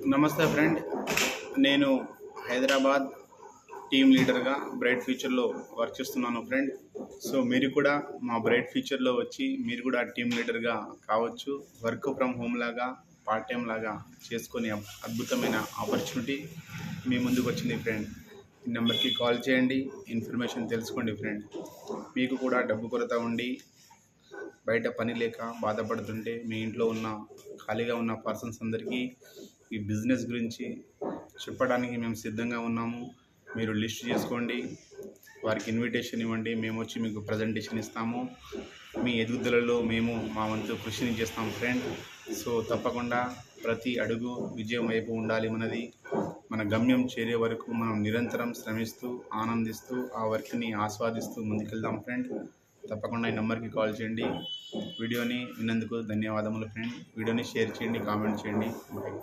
నమస్తే ఫ్రెండ్. నేను హైదరాబాద్ టీమ్ లీడర్గా బ్రైట్ ఫ్యూచర్లో వర్క్ చేస్తున్నాను ఫ్రెండ్. సో మీరు కూడా మా బ్రైట్ ఫ్యూచర్లో వచ్చి మీరు కూడా టీమ్ లీడర్గా కావచ్చు. వర్క్ ఫ్రమ్ హోమ్ లాగా పార్ట్ టైం లాగా చేసుకునే అద్భుతమైన ఆపర్చునిటీ మీ ముందుకు వచ్చింది ఫ్రెండ్. ఈ నెంబర్కి కాల్ చేయండి, ఇన్ఫర్మేషన్ తెలుసుకోండి ఫ్రెండ్. మీకు కూడా డబ్బు కొరత ఉండి బయట పని లేక బాధపడుతుంటే మీ ఇంట్లో ఉన్న ఖాళీగా ఉన్న పర్సన్స్ అందరికీ ఈ బిజినెస్ గురించి చెప్పడానికి మేము సిద్ధంగా ఉన్నాము. మీరు లిస్ట్ చేసుకోండి, వారికి ఇన్విటేషన్ ఇవ్వండి, మేము వచ్చి మీకు ప్రజెంటేషన్ ఇస్తాము. మీ ఎదుగుదలలో మేము మా వంతు కృషిని చేస్తాం ఫ్రెండ్. సో తప్పకుండా ప్రతి అడుగు విజయం వైపు ఉండాలి మనది. మన గమ్యం చేరే వరకు మనం నిరంతరం శ్రమిస్తూ ఆనందిస్తూ ఆ వర్క్ని ఆస్వాదిస్తూ ముందుకెళ్దాం ఫ్రెండ్. తప్పకుండా ఈ నెంబర్కి కాల్ చేయండి. వీడియోని విన్నందుకు ధన్యవాదములు ఫ్రెండ్. వీడియోని షేర్ చేయండి, కామెంట్ చేయండి. బాయ్.